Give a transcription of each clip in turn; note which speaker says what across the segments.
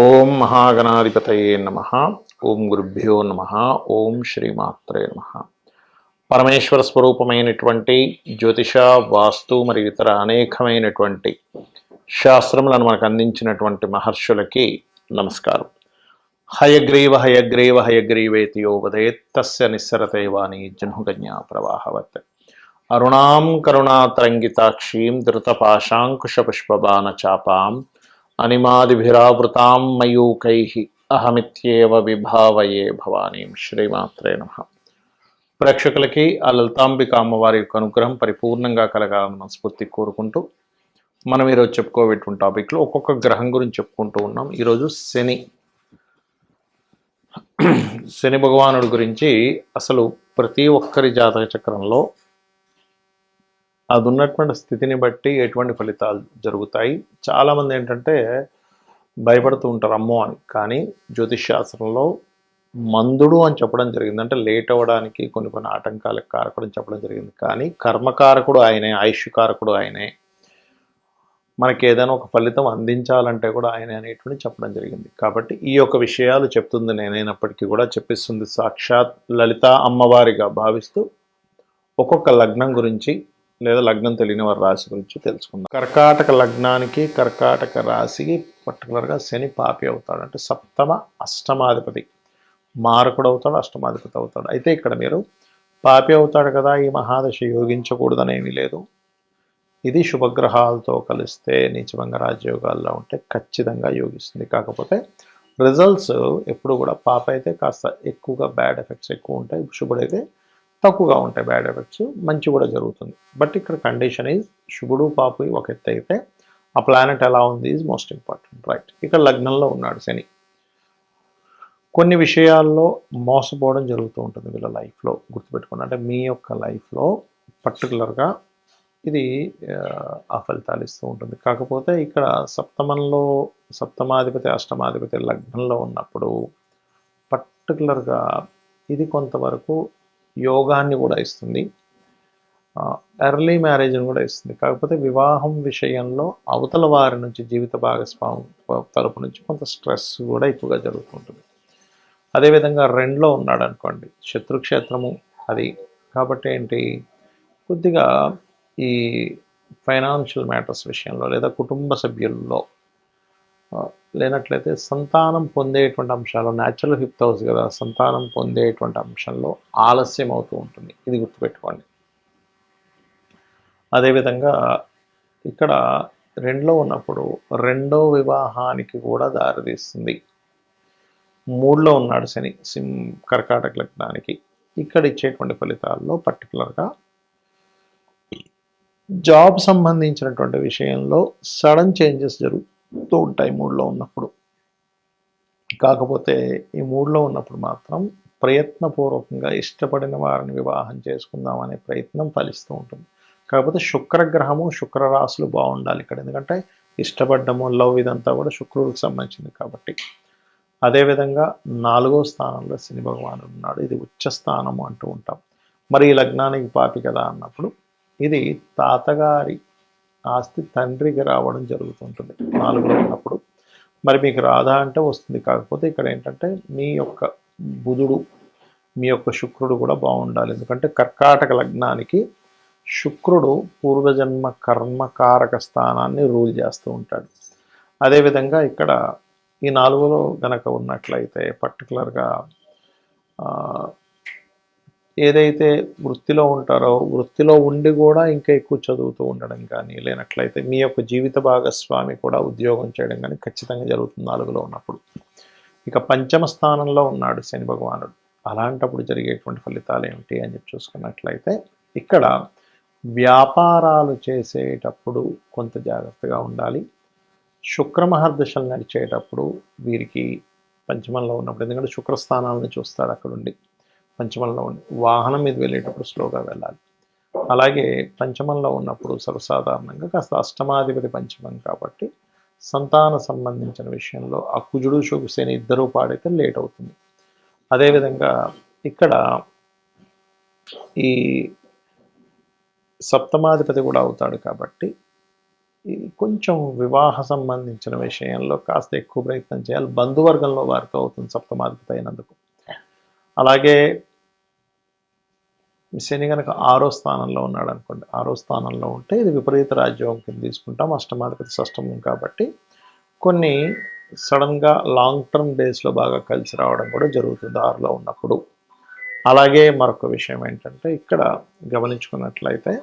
Speaker 1: ఓం మహాగణాధిపతయే నమః. ఓం గురుభ్యో నమః. ఓం శ్రీమాత్రే నమః. పరమేశ్వర స్వరూపమైనటువంటి జ్యోతిష, వాస్తు మరియు ఇతర అనేకమైనటువంటి శాస్త్రములను మనకు అందించినటువంటి మహర్షులకి నమస్కారం. హయగ్రీవ హయగ్రీవ హయగ్రీవేతి యోవదేత్ తస్య నిస్సరతే వాణి జహ్నుగన్యా ప్రవాహవత్. అరుణాం కరుణాతరంగితాక్షీం ధృతపాశాంకుశపుష్పబాణ చాపాం అనిమాదిభిరావృతాం మయూకైః అహమిత్యేవ విభావయే భవానీం. శ్రీమాత్రే నమః. ప్రేక్షకులకి ఆ లలితాంబిక అమ్మవారి యొక్క అనుగ్రహం పరిపూర్ణంగా కలగాలని మనస్ఫూర్తి కోరుకుంటూ మనం ఈరోజు చెప్పుకోబెట్టిన టాపిక్లో ఒక్కొక్క గ్రహం గురించి చెప్పుకుంటూ ఉన్నాం. ఈరోజు శని భగవానుడి గురించి అసలు ప్రతి ఒక్కరి జాతక చక్రంలో అది ఉన్నటువంటి స్థితిని బట్టి ఎటువంటి ఫలితాలు జరుగుతాయి. చాలామంది ఏంటంటే భయపడుతూ ఉంటారు అమ్మో అని. కానీ జ్యోతిష్ శాస్త్రంలో మందుడు అని చెప్పడం జరిగింది. అంటే లేట్ అవ్వడానికి కొన్ని ఆటంకాలకు కారకుడు అని చెప్పడం జరిగింది. కానీ కర్మకారకుడు ఆయనే, ఆయుష్కారకుడు ఆయనే, మనకి ఏదైనా ఒక ఫలితం అందించాలంటే కూడా ఆయనే అనేటువంటి చెప్పడం జరిగింది. కాబట్టి ఈ యొక్క విషయాలు చెప్తుంది నేనైనప్పటికీ కూడా చెప్పిస్తుంది సాక్షాత్ లలిత అమ్మవారిగా భావిస్తూ ఒక్కొక్క లగ్నం గురించి లేదా లగ్నం తెలియని వారి రాశి గురించి తెలుసుకుందాం. కర్కాటక లగ్నానికి, కర్కాటక రాశికి పర్టికులర్గా శని పాపి అవుతాడు. అంటే సప్తమ అష్టమాధిపతి మారకుడు అవుతాడు, అష్టమాధిపతి అవుతాడు. అయితే ఇక్కడ మీరు పాపి అవుతాడు కదా, ఈ మహాదశ యోగించకూడదని ఏమీ లేదు. ఇది శుభగ్రహాలతో కలిస్తే నీచభంగ రాజయోగాల్లో ఉంటే ఖచ్చితంగా యోగిస్తుంది. కాకపోతే రిజల్ట్స్ ఎప్పుడు కూడా పాప అయితే కాస్త ఎక్కువగా బ్యాడ్ ఎఫెక్ట్స్ ఎక్కువ ఉంటాయి, శుభుడైతే తక్కువగా ఉంటాయి బ్యాడ్ ఎఫెక్ట్స్, మంచి కూడా జరుగుతుంది. బట్ ఇక్కడ కండిషన్ ఈజ్ శుభుడు పాపు ఒక ఎత్తు అయితే ఆ ప్లానెట్ ఎలా ఉంది ఈజ్ మోస్ట్ ఇంపార్టెంట్, రైట్. ఇక్కడ లగ్నంలో ఉన్నాడు శని. కొన్ని విషయాల్లో మోసపోవడం జరుగుతూ ఉంటుంది వీళ్ళ లైఫ్లో, గుర్తుపెట్టుకోండి. అంటే మీ యొక్క లైఫ్లో పర్టికులర్గా ఇది ఆ ఫలితాలు ఇస్తూ ఉంటుంది. కాకపోతే ఇక్కడ సప్తమాధిపతి అష్టమాధిపతి లగ్నంలో ఉన్నప్పుడు పర్టికులర్గా ఇది కొంతవరకు యోగాన్ని కూడా ఇస్తుంది, ఎర్లీ మ్యారేజ్ని కూడా ఇస్తుంది. కాకపోతే వివాహం విషయంలో అవతల వారి నుంచి, జీవిత భాగస్వామి తరపు నుంచి కొంత స్ట్రెస్ కూడా ఎక్కువగా జరుగుతుంటుంది. అదేవిధంగా రెండులో ఉన్నాడు అనుకోండి, శత్రుక్షేత్రము అది. కాబట్టి ఏంటి, కొద్దిగా ఈ ఫైనాన్షియల్ మ్యాటర్స్ విషయంలో లేదా కుటుంబ సభ్యుల్లో లేనట్లయితే సంతానం పొందేటువంటి అంశాలు, న్యాచురల్ ఫిఫ్త్ హౌస్ కదా, సంతానం పొందేటువంటి అంశంలో ఆలస్యం అవుతూ ఉంటుంది, ఇది గుర్తుపెట్టుకోండి. అదేవిధంగా ఇక్కడ రెండులో ఉన్నప్పుడు రెండో వివాహానికి కూడా దారితీస్తుంది. మూడులో ఉన్నాడు శని కర్కాటక లగ్నానికి. ఇక్కడ ఇచ్చేటువంటి ఫలితాల్లో పర్టికులర్గా జాబ్ సంబంధించినటువంటి విషయంలో సడన్ చేంజెస్ జరుగుతూ ఉంటాయి మూడులో ఉన్నప్పుడు. కాకపోతే ఈ మూడులో ఉన్నప్పుడు మాత్రం ప్రయత్నపూర్వకంగా ఇష్టపడిన వారిని వివాహం చేసుకుందాం అనే ప్రయత్నం ఫలిస్తూ ఉంటుంది. కాకపోతే శుక్రగ్రహము, శుక్రరాశులు బాగుండాలి ఇక్కడ. ఎందుకంటే ఇష్టపడ్డము, లవ్ ఇదంతా కూడా శుక్రుడికి సంబంధించింది కాబట్టి. అదేవిధంగా 4వ స్థానంలో శని భగవానుడు ఉన్నాడు. ఇది ఉచ్చ స్థానము అంటూ ఉంటాం. మరి ఈ లగ్నానికి పాపి కదా అన్నప్పుడు ఇది తాతగారి ఆస్తి తండ్రికి రావడం జరుగుతుంటుంది 4లో ఉన్నప్పుడు. మరి మీకు రాదా అంటే వస్తుంది. కాకపోతే ఇక్కడ ఏంటంటే మీ యొక్క బుధుడు, మీ యొక్క శుక్రుడు కూడా బాగుండాలి. ఎందుకంటే కర్కాటక లగ్నానికి శుక్రుడు పూర్వజన్మ కర్మకారక స్థానాన్ని రూల్ చేస్తూ ఉంటాడు. అదేవిధంగా ఇక్కడ ఈ 4లో గనక ఉన్నట్లయితే పర్టికులర్గా ఏదైతే వృత్తిలో ఉంటారో వృత్తిలో ఉండి కూడా ఇంకా ఎక్కువ చదువుతూ ఉండడం కానీ, లేనట్లయితే మీ యొక్క జీవిత భాగస్వామి కూడా ఉద్యోగం చేయడం కానీ ఖచ్చితంగా జరుగుతుంది 4లో ఉన్నప్పుడు. ఇక పంచమ స్థానంలో ఉన్నాడు శని భగవానుడు. అలాంటప్పుడు జరిగేటువంటి ఫలితాలు ఏమిటి అని చెప్పి చూసుకున్నట్లయితే ఇక్కడ వ్యాపారాలు చేసేటప్పుడు కొంత జాగ్రత్తగా ఉండాలి. శుక్రమహర్దశలు నడిచేటప్పుడు వీరికి పంచమంలో ఉన్నప్పుడు, ఎందుకంటే శుక్రస్థానాలను చూస్తాడు అక్కడుండి, పంచమంలో ఉండి వాహనం మీద వెళ్ళేటప్పుడు స్లోగా వెళ్ళాలి. అలాగే పంచమంలో ఉన్నప్పుడు సర్వసాధారణంగా కాస్త అష్టమాధిపతి పంచమం కాబట్టి సంతాన సంబంధించిన విషయంలో ఆ కుజుడు శని ఇద్దరూ పాడైతే లేట్ అవుతుంది. అదేవిధంగా ఇక్కడ ఈ సప్తమాధిపతి కూడా అవుతాడు కాబట్టి ఈ కొంచెం వివాహ సంబంధించిన విషయంలో కాస్త ఎక్కువ ప్రయత్నం చేయాలి. బంధువర్గంలో వారితో అవుతుంది సప్తమాధిపతి అయినందుకు. అలాగే శని కనుక 6వ స్థానంలో ఉన్నాడు అనుకోండి, 6వ స్థానంలో ఉంటే ఇది విపరీత రాజ్యోగం కింద తీసుకుంటాం. అష్టమాధిపతి షష్టమం కాబట్టి కొన్ని సడన్గా లాంగ్ టర్మ్ డేస్లో బాగా కలిసి రావడం కూడా జరుగుతుంది 6లో ఉన్నప్పుడు. అలాగే మరొక విషయం ఏంటంటే ఇక్కడ గమనించుకున్నట్లయితే,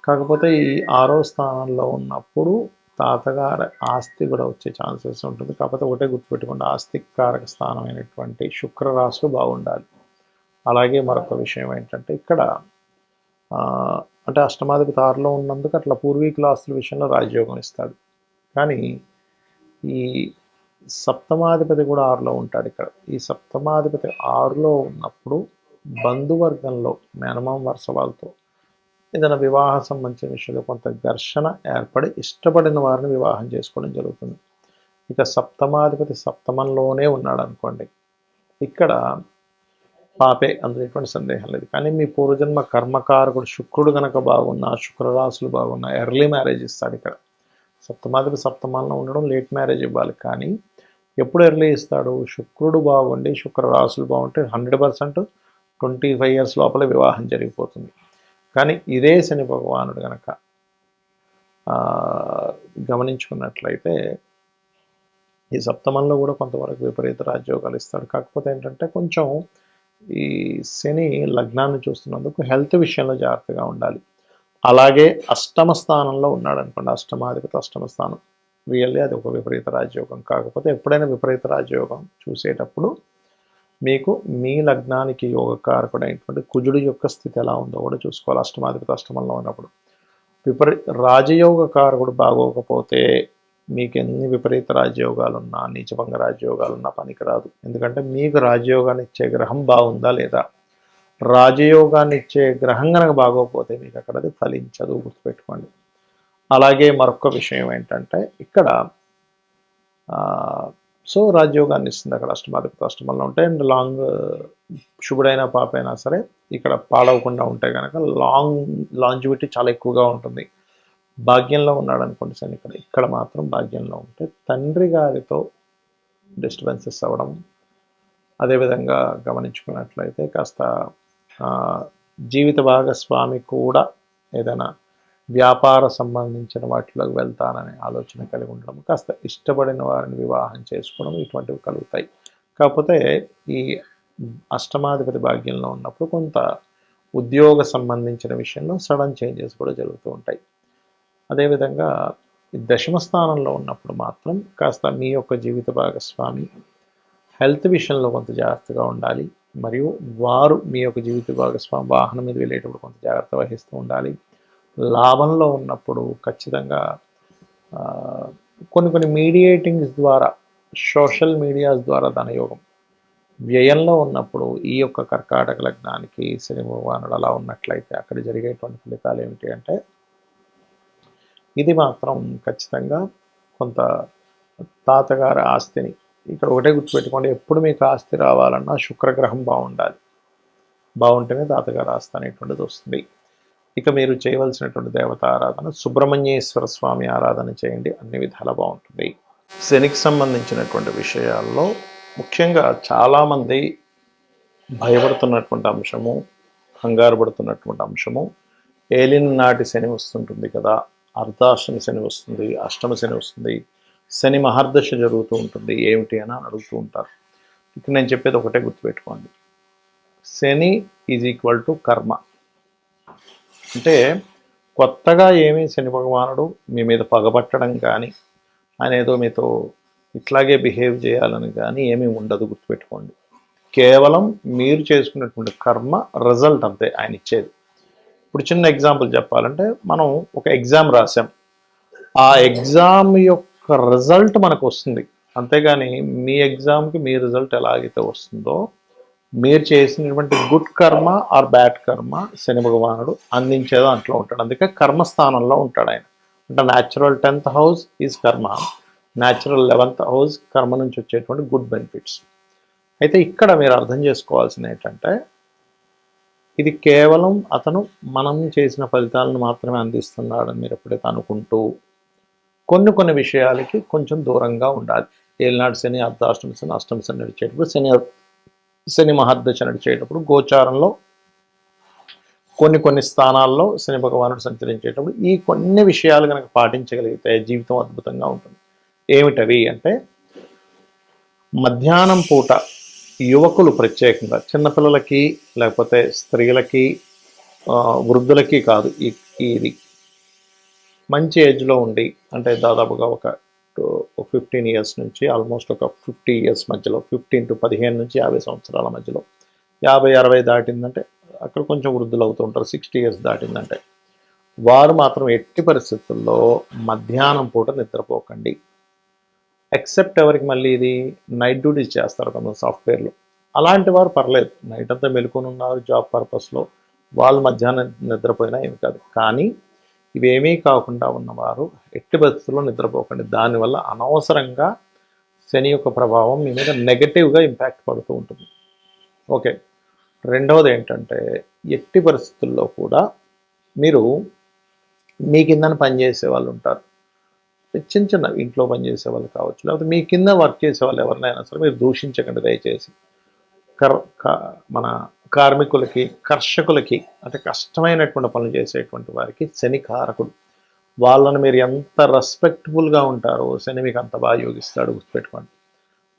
Speaker 1: కాకపోతే ఈ 6వ స్థానంలో ఉన్నప్పుడు తాతగారి ఆస్తి కూడా వచ్చే ఛాన్సెస్ ఉంటుంది. కాకపోతే ఒకటే గుర్తుపెట్టుకోండి, ఆస్తికారక స్థానమైనటువంటి శుక్రరాశులు బాగుండాలి. అలాగే మరొక విషయం ఏంటంటే ఇక్కడ అంటే అష్టమాధిపతి 6లో ఉన్నందుకు అట్లా పూర్వీకుల ఆస్తుల విషయంలో రాజయోగం ఇస్తాడు. కానీ ఈ సప్తమాధిపతి కూడా 6లో ఉంటాడు. ఇక్కడ ఈ సప్తమాధిపతి 6లో ఉన్నప్పుడు బంధువర్గంలో మేనమామ వరుస వాళ్ళతో ఏదైనా వివాహ సంబంధించిన విషయంలో కొంత ఘర్షణ ఏర్పడి ఇష్టపడిన వారిని వివాహం చేసుకోవడం జరుగుతుంది. ఇక సప్తమాధిపతి సప్తమంలోనే ఉన్నాడు అనుకోండి, ఇక్కడ పాపే, అందులో ఎటువంటి సందేహం లేదు. కానీ మీ పూర్వజన్మ కర్మకారకుడు శుక్రుడు కనుక బాగున్నా, శుక్రరాశులు బాగున్నా ఎర్లీ మ్యారేజ్ ఇస్తాడు. ఇక్కడ సప్తమాధిపతి సప్తమంలో ఉండడం లేట్ మ్యారేజ్ ఇవ్వాలి. కానీ ఎప్పుడు ఎర్లీ ఇస్తాడు? శుక్రుడు బాగుండి శుక్రరాశులు బాగుంటే 100% 25 years లోపల వివాహం జరిగిపోతుంది. కానీ ఇదే శని భగవానుడు కనుక గమనించుకున్నట్లయితే ఈ సప్తమంలో కూడా కొంతవరకు విపరీత రాజ్యోగాలు ఇస్తాడు. కాకపోతే ఏంటంటే కొంచెం ఈ శని లగ్నాన్ని చూస్తున్నందుకు హెల్త్ విషయంలో జాగ్రత్తగా ఉండాలి. అలాగే అష్టమ స్థానంలో ఉన్నాడు అనుకోండి, అష్టమాధిపతి అష్టమ స్థానం, రియల్లీ అది ఒక విపరీత రాజ్యోగం. కాకపోతే ఎప్పుడైనా విపరీత రాజ్యోగం చూసేటప్పుడు మీకు మీ లగ్నానికి యోగకారకుడైనటువంటి కుజుడు యొక్క స్థితి ఎలా ఉందో కూడా చూసుకోవాలి. అష్టమాధిపతి అష్టమంలో ఉన్నప్పుడు రాజయోగ కారకుడు బాగోకపోతే మీకు ఎన్ని విపరీత రాజయోగాలున్నా, నీచభంగ రాజయోగాలున్నా పనికిరాదు. ఎందుకంటే మీకు రాజయోగాన్ని ఇచ్చే గ్రహం బాగుందా లేదా, రాజయోగాన్ని ఇచ్చే గ్రహం కనుక బాగోకపోతే మీకు అక్కడ అది ఫలించదు, గుర్తుపెట్టుకోండి. అలాగే మరొక విషయం ఏంటంటే ఇక్కడ సో రాజయోగాన్ని ఇస్తుంది అక్కడ అష్టమాధిపతి అష్టమంలో ఉంటే. అండ్ లాంగ్ శుభుడైనా పాపైనా సరే ఇక్కడ పాడవకుండా ఉంటే కనుక లాంజివిటీ చాలా ఎక్కువగా ఉంటుంది. భాగ్యంలో ఉన్నాడు అనుకోండి శని, ఇక్కడ మాత్రం భాగ్యంలో ఉంటే తండ్రి గారితో డిస్టర్బెన్సెస్ అవ్వడం, అదేవిధంగా గమనించుకున్నట్లయితే కాస్త జీవిత భాగస్వామి కూడా ఏదైనా వ్యాపార సంబంధించిన వాటిలోకి వెళ్తాననే ఆలోచన కలిగి ఉండడం, కాస్త ఇష్టపడిన వారిని వివాహం చేసుకోవడం, ఇటువంటివి కలుగుతాయి. కాకపోతే ఈ అష్టమాధిపతి భాగ్యంలో ఉన్నప్పుడు కొంత ఉద్యోగ సంబంధించిన విషయంలో సడన్ చేంజెస్ కూడా జరుగుతూ ఉంటాయి. అదేవిధంగా దశమ స్థానంలో ఉన్నప్పుడు మాత్రం కాస్త మీ యొక్క జీవిత భాగస్వామి హెల్త్ విషయంలో కొంత జాగ్రత్తగా ఉండాలి. మరియు వారు మీ యొక్క జీవిత భాగస్వామి వాహనం మీద వెళ్ళేటప్పుడు కొంత జాగ్రత్త వహిస్తూ ఉండాలి. లాభంలో ఉన్నప్పుడు ఖచ్చితంగా కొన్ని మీడియేటింగ్స్ ద్వారా, సోషల్ మీడియాస్ ద్వారా ధనయోగం. వ్యయంలో ఉన్నప్పుడు ఈ యొక్క కర్కాటక లగ్నానికి శని భగవానుడు అలా ఉన్నట్లయితే అక్కడ జరిగేటువంటి ఫలితాలు ఏమిటి అంటే, ఇది మాత్రం ఖచ్చితంగా కొంత తాతగారి ఆస్తిని, ఇక్కడ ఒకటే గుర్తుపెట్టుకోండి, ఎప్పుడు మీకు ఆస్తి రావాలన్నా శుక్రగ్రహం బాగుండాలి, బాగుంటేనే తాతగారి ఆస్తి అనేటువంటిది వస్తుంది. ఇక మీరు చేయవలసినటువంటి దేవత ఆరాధన సుబ్రహ్మణ్యేశ్వర స్వామి ఆరాధన చేయండి, అన్ని విధాలా బాగుంటుంది. శనికి సంబంధించినటువంటి విషయాల్లో ముఖ్యంగా చాలామంది భయపడుతున్నటువంటి అంశము, కంగారు పడుతున్నటువంటి అంశము, ఏలిన నాటి శని వస్తుంటుంది కదా, అర్ధాష్టమ శని వస్తుంది, అష్టమ శని వస్తుంది, శని మహర్దశ జరుగుతూ ఉంటుంది, ఏమిటి అని అడుగుతూ ఉంటారు. ఇక్కడ నేను చెప్పేది ఒకటే గుర్తుపెట్టుకోండి, శని ఈజ్ ఈక్వల్ టు కర్మ. అంటే కొత్తగా ఏమీ శని భగవానుడు మీ మీద పగబట్టడం కానీ, ఆయన ఏదో మీతో ఇట్లాగే బిహేవ్ చేయాలని కానీ ఏమీ ఉండదు, గుర్తుపెట్టుకోండి. కేవలం మీరు చేసుకున్నటువంటి కర్మ రిజల్ట్ అంతే ఆయన ఇచ్చేది. ఇప్పుడు చిన్న ఎగ్జాంపుల్ చెప్పాలంటే, మనం ఒక ఎగ్జామ్ రాసాం, ఆ ఎగ్జామ్ యొక్క రిజల్ట్ మనకు వస్తుంది, అంతేగాని మీ ఎగ్జామ్కి మీ రిజల్ట్ ఎలాగైతే వస్తుందో మీరు చేసినటువంటి గుడ్ కర్మ ఆర్ బ్యాడ్ కర్మ శని భగవానుడు అందించేదో అంట్లో ఉంటాడు. అందుకే కర్మస్థానంలో ఉంటాడు ఆయన. అంటే న్యాచురల్ 10th house ఈజ్ కర్మ, న్యాచురల్ 11th house కర్మ నుంచి వచ్చేటువంటి గుడ్ బెనిఫిట్స్. అయితే ఇక్కడ మీరు అర్థం చేసుకోవాల్సింది ఏంటంటే, ఇది కేవలం అతను మనం చేసిన ఫలితాలను మాత్రమే అందిస్తున్నాడని మీరు ఎప్పుడైతే అనుకుంటూ కొన్ని విషయాలకి కొంచెం దూరంగా ఉండాలి. ఏలినాడు శని, అర్ధాష్టమ శని, అష్టమ శని నడిచేటప్పుడు, శని మహర్దశ నడిచేటప్పుడు, గోచారంలో కొన్ని స్థానాల్లో శని భగవానుడు సంచరించేటప్పుడు ఈ కొన్ని విషయాలు కనుక పాటించగలిగితే జీవితం అద్భుతంగా ఉంటుంది. ఏమిటవి అంటే, మధ్యాహ్నం పూట యువకులు ప్రత్యేకంగా చిన్నపిల్లలకి లేకపోతే స్త్రీలకి వృద్ధులకి కాదు, ఇది మంచి ఏజ్లో ఉండి అంటే దాదాపుగా ఒక 15 ఇయర్స్ నుంచి ఆల్మోస్ట్ ఒక 50 ఇయర్స్ మధ్యలో, 15 to 15 నుంచి 50 సంవత్సరాల మధ్యలో, 50-60 దాటిందంటే అక్కడ కొంచెం వృద్ధులు అవుతూ ఉంటారు. 60 ఇయర్స్ దాటిందంటే వారు మాత్రం ఎట్టి పరిస్థితుల్లో మధ్యాహ్నం పూట నిద్రపోకండి. ఎక్సెప్ట్ ఎవరికి మళ్ళీ ఇది నైట్ డ్యూటీస్ చేస్తారు కొంత సాఫ్ట్వేర్లు, అలాంటి వారు పర్లేదు, నైట్ అంతా మెలుకొని ఉన్నారు జాబ్ పర్పస్లో, వాళ్ళు మధ్యాహ్నం నిద్రపోయినా ఏమి కాదు. కానీ ఇవేమీ కాకుండా ఉన్నవారు ఎట్టి పరిస్థితుల్లో నిద్రపోకండి. దానివల్ల అనవసరంగా శని యొక్క ప్రభావం మీ మీద నెగటివ్గా ఇంపాక్ట్ పడుతూ ఉంటుంది. ఓకే, రెండవది ఏంటంటే, ఎట్టి పరిస్థితుల్లో కూడా మీరు మీ కింద పనిచేసే వాళ్ళు ఉంటారు, చిన్న ఇంట్లో పనిచేసే వాళ్ళు కావచ్చు, లేకపోతే మీ కింద వర్క్ చేసే వాళ్ళు ఎవరినైనా సరే మీరు దూషించకండి దయచేసి. మన కార్మికులకి, కర్షకులకి, అంటే కష్టమైనటువంటి పనులు చేసేటువంటి వారికి శని కారకుడు. వాళ్ళని మీరు ఎంత రెస్పెక్ట్ఫుల్గా ఉంటారో శని మీకు అంత బాగా యోగిస్తాడు, గుర్తుపెట్టుకోండి.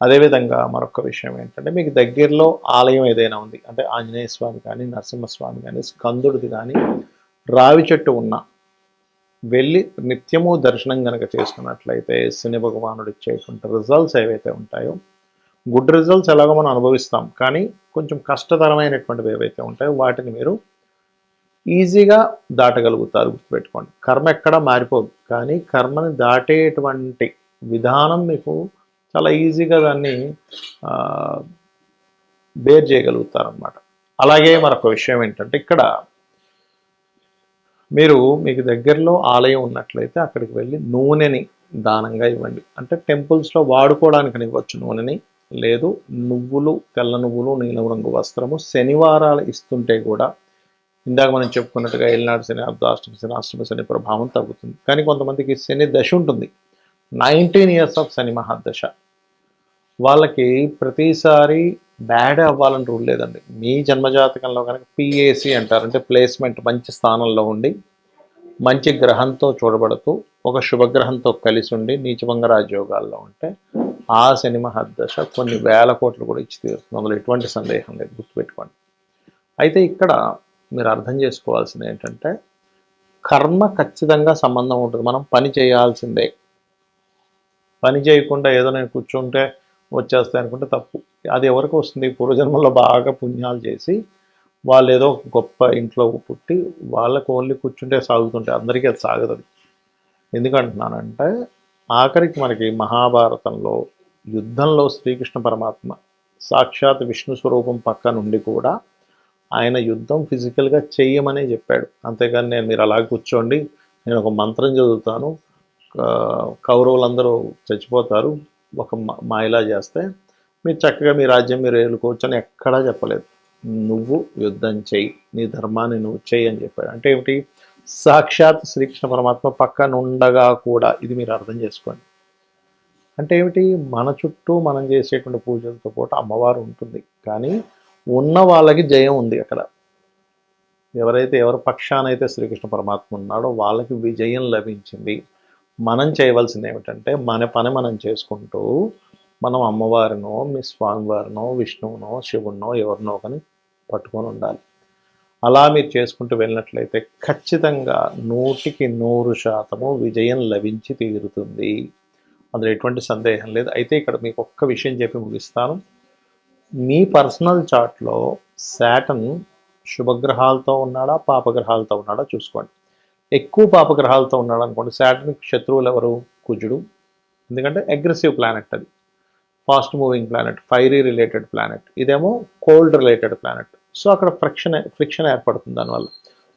Speaker 1: అదేవిధంగా మరొక విషయం ఏంటంటే, మీకు దగ్గరలో ఆలయం ఏదైనా ఉంది అంటే ఆంజనేయ స్వామి కానీ, నరసింహస్వామి కానీ, స్కందుడిది కానీ, రావి చెట్టు ఉన్న వెళ్ళి నిత్యము దర్శనం కనుక చేసుకున్నట్లయితే శని భగవానుడు ఇచ్చేటువంటి రిజల్ట్స్ ఏవైతే ఉంటాయో, గుడ్ రిజల్ట్స్ ఎలాగో మనం అనుభవిస్తాం, కానీ కొంచెం కష్టతరమైనటువంటివి ఏవైతే ఉంటాయో వాటిని మీరు ఈజీగా దాటగలుగుతారు, గుర్తుపెట్టుకోండి. కర్మ ఎక్కడా మారిపోదు, కానీ కర్మని దాటేటువంటి విధానం మీకు చాలా ఈజీగా దాన్ని బేర్ చేయగలుగుతారనమాట. అలాగే మరొక విషయం ఏంటంటే, ఇక్కడ మీకు దగ్గరలో ఆలయం ఉన్నట్లయితే అక్కడికి వెళ్ళి నూనెని దానంగా ఇవ్వండి. అంటే టెంపుల్స్లో వాడుకోవడానికి ఇవ్వచ్చు నూనెని, లేదు నువ్వులు, తెల్ల నువ్వులు, నీలం రంగు వస్త్రము శనివారాలు ఇస్తుంటే కూడా ఇందాక మనం చెప్పుకున్నట్టుగా ఏలినాడు శని, అర్ధాష్టమ శని, అష్టమ శని ప్రభావం తగ్గుతుంది. కానీ కొంతమందికి శని దశ ఉంటుంది, 19 ఇయర్స్ ఆఫ్ శని మహాదశ, వాళ్ళకి ప్రతిసారి బ్యాడ్ అవ్వాలని రూల్ లేదండి. మీ జన్మజాతకంలో కనుక పిఏసి అంటారు, అంటే ప్లేస్మెంట్ మంచి స్థానంలో ఉండి మంచి గ్రహంతో చూడబడుతూ ఒక శుభగ్రహంతో కలిసి ఉండి నీచభంగ రాజయోగాల్లో ఉంటే ఆ శని మహర్దశ కొన్ని వేల కోట్లు కూడా ఇచ్చి తీరుతుంది, అందులో ఎటువంటి సందేహం లేదు, గుర్తుపెట్టుకోండి. అయితే ఇక్కడ మీరు అర్థం చేసుకోవాల్సింది ఏంటంటే, కర్మ ఖచ్చితంగా సంబంధం ఉంటుంది, మనం పని చేయాల్సిందే. పని చేయకుండా ఏదో నేను కూర్చుంటే వచ్చేస్తాయి అనుకుంటే తప్పు. అది ఎవరికి వస్తుంది? పూర్వజన్మలో బాగా పుణ్యాలు చేసి వాళ్ళు ఏదో గొప్ప ఇంట్లో పుట్టి వాళ్ళకు ఓన్లీ కూర్చుంటే సాగుతుంటే అందరికీ అది సాగదు. ఎందుకంటున్నానంటే, ఆఖరికి మనకి మహాభారతంలో యుద్ధంలో శ్రీకృష్ణ పరమాత్మ సాక్షాత్ విష్ణు స్వరూపం పక్క నుండి కూడా ఆయన యుద్ధం ఫిజికల్గా చెయ్యమనే చెప్పాడు. అంతేగాని మీరు అలాగే కూర్చోండి, నేను ఒక మంత్రం చదువుతాను, కౌరవులందరూ చచ్చిపోతారు ఒక మాయలా చేస్తే మీరు చక్కగా మీ రాజ్యం మీరు ఏలుకోవచ్చు అని ఎక్కడా చెప్పలేదు. నువ్వు యుద్ధం చెయ్యి, నీ ధర్మాన్ని నువ్వు చెయ్యి అని చెప్పాడు. అంటే ఏమిటి? సాక్షాత్ శ్రీకృష్ణ పరమాత్మ పక్కన ఉండగా కూడా, ఇది మీరు అర్థం చేసుకోండి. అంటే ఏమిటి? మన చుట్టూ మనం చేసేటువంటి పూజలతో పాటు అమ్మవారు ఉంటుంది, కానీ ఉన్న వాళ్ళకి జయం ఉంది అక్కడ. ఎవరి పక్షానైతే శ్రీకృష్ణ పరమాత్మ ఉన్నాడో వాళ్ళకి విజయం లభించింది. మనం చేయవలసింది ఏమిటంటే, మన పని మనం చేసుకుంటూ మనం అమ్మవారినో, మీ స్వామివారినో, విష్ణువునో, శివునో ఎవరినో కానీ పట్టుకొని ఉండాలి. అలా మీరు చేసుకుంటూ వెళ్ళినట్లయితే ఖచ్చితంగా 100% విజయం లభించి తీరుతుంది, అందులో ఎటువంటి సందేహం లేదు. అయితే ఇక్కడ మీకు ఒక్క విషయం చెప్పి ముగిస్తాను. మీ పర్సనల్ చార్ట్లో శాటర్న్ శుభగ్రహాలతో ఉన్నాడా, పాపగ్రహాలతో ఉన్నాడా చూసుకోండి. ఎక్కువ పాపగ్రహాలతో ఉన్నాడు అనుకోండి, శాటర్న్కి శత్రువులు ఎవరు? కుజుడు. ఎందుకంటే అగ్రెసివ్ ప్లానెట్, అది fast moving planet, fiery related planet. ఇదేమో కోల్డ్ రిలేటెడ్ ప్లానెట్. సో అక్కడ ఫ్రిక్షన్ ఏర్పడుతుంది దానివల్ల.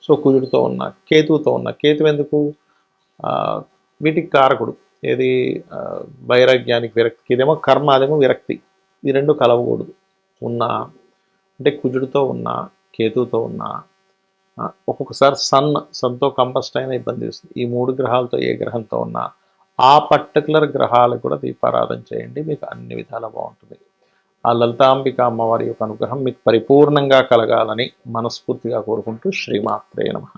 Speaker 1: సో కుజుడితో ఉన్న, కేతువుతో ఉన్న, కేతు ఎందుకు? వీటికి కారకుడు. ఏది? వైరాగ్యానికి, విరక్తికి. ఇదేమో కర్మ, అదేమో విరక్తి. ఈ రెండు కలవకూడదు. అంటే కుజుడితో ఉన్న కేతుతో ఉన్నా, ఒక్కొక్కసారి సన్తో కంబస్ట్ అయినా ఇబ్బంది ఇస్తుంది. ఈ 3 గ్రహాలతో ఏ గ్రహంతో ఉన్నా ఆ పర్టికులర్ గ్రహాలకు కూడా దీపారాధన చేయండి. మీకు అన్ని విధాలా బాగుంటుంది. ఆ లలితాంబిక అమ్మవారి యొక్క అనుగ్రహం మీకు పరిపూర్ణంగా కలగాలని మనస్ఫూర్తిగా కోరుకుంటూ శ్రీమాత్రే నమః.